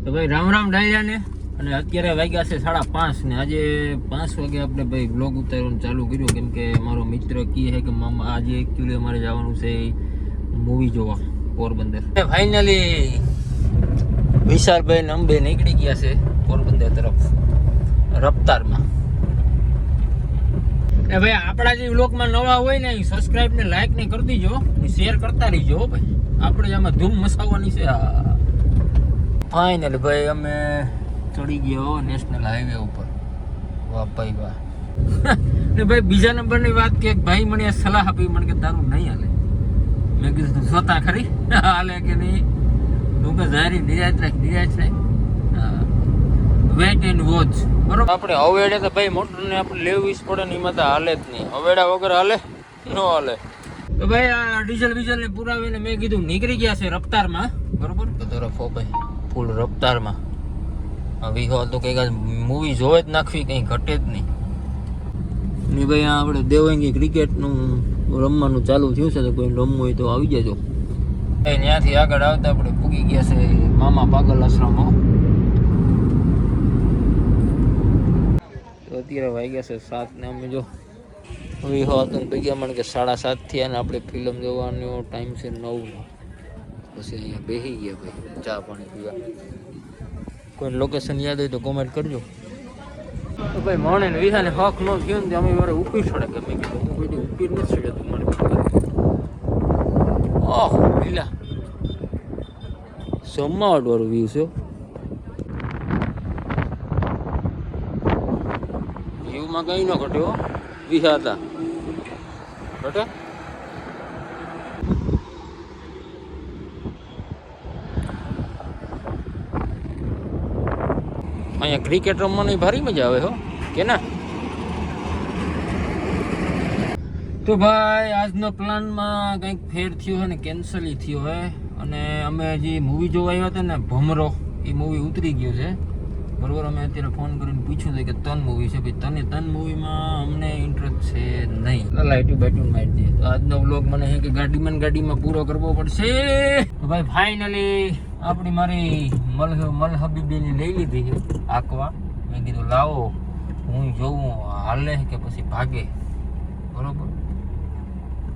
તો ભાઈ રામ રામ ડાયરાને. અને અત્યારે વાગ્યા છે 5:30 ને આજે 5 વાગે આપણે ભાઈ બ્લોગ ઉતારવાનું ચાલુ કર્યું, કેમ કે મારો મિત્ર કહે છે કે મામા આજે એકચ્યુઅલી અમારે જવાનું છે મૂવી જોવા પોરબંદર. ફાઇનલી વિશાલભાઈ ને અંબે નીકળી ગયા છે પોરબંદર તરફ રફતારમાં. એ ભાઈ આપણા જે વ્લોગમાં નવા હોય ને એ સબસ્ક્રાઇબ ને લાઈક ને કરી દીજો, શેર કરતા રહીજો ભાઈ. આપણે આમાં ધૂમ મચાવવાની છે. ફાઇનલી ભાઈ અમે ચડી ગયા નેશનલ હાઈવે ઉપર. વાહ ભાઈ વાહ. ને ભાઈ બીજા નંબરની વાત કે ભાઈ મને સલાહ આપી, મને કે તારું નહીં હાલે. મેં કીધું તું સ્વતા ખરી હાલે કે નહીં? તું કે જારી નિરાશ રાખ. Wait and watch. બરોબર. આપણે હવેડે તો ભાઈ મોટરને આપણે લેવી જ પડે ને, એમાં તો હાલે જ નહીં. હવેડા વગર હાલે ન હાલે. તો ભાઈ આ ડીઝલ ને પુરાવીને મેં કીધું નીકળી ગયા છે રફતારમાં. બરોબર. તો તરફ ભાઈ ફૂલ રફતારમાં વિહો તો કંઈક મૂવી જોવે જ નાખવી, કંઈ ઘટે જ નહીં. ને ભાઈ આપણે દેવંગી ક્રિકેટનું રમવાનું ચાલુ થયું છે, તો કોઈ રમવું હોય તો આવી જજો. ત્યાંથી આગળ આવતા આપણે પૂગી ગયા છે મામા પાગલ આશ્રમો. તો અત્યારે વાગ્યા છે 7 ને અમે જો વિહો હતો ભેગા મને કે 7:30 થયા ને આપણે ફિલ્મ જોવાનો ટાઈમ છે 9 નો. પછી અહીંયા બેસી ગયા ભાઈ ચા પાણી પીવા. કોઈ લોકેશન યાદ હોય તો કોમેન્ટ કરજો. તો ભાઈ મને ને વિહાને હક ન થયો ને અમે વારે ઉપી છોડે કે મેં કીધું હું કોઈ ઉપી નથી છોડ્યો તું મને. ઓહ લીલા સોમાવટ વાળું વ્યૂ છે. વ્યૂમાં કઈ ન ઘટ્યો વિહા હતા ઘટે. અહીંયા ક્રિકેટ રમવાની ભારી મજા આવે હો કે ના. તો ભાઈ આજનો પ્લાનમાં કંઈક ફેર થયો હોય ને કેન્સલ થયો હોય. અને અમે જે મૂવી જોવા આવ્યા હતા ને ભમરો, એ મૂવી ઉતરી ગયો છે. બરોબર. અમે અત્યારે ફોન કરીને પૂછ્યું હતું કે તન મૂવી છે ભાઈ, તન મૂવીમાં અમને ઇન્ટરેસ્ટ છે નહીં. લાઇટું બાઇટું મારી દઈએ. તો આજનો વ્લોગ મને છે કે ગાડીમાં પૂરો કરવો પડશે. તો ભાઈ ફાઇનલી આપણી મારી મલહબીબીની લઈ લીધી છે આંકવા. મેં કીધું લાવો હું જોઉં હાલે કે પછી ભાગે. બરોબર.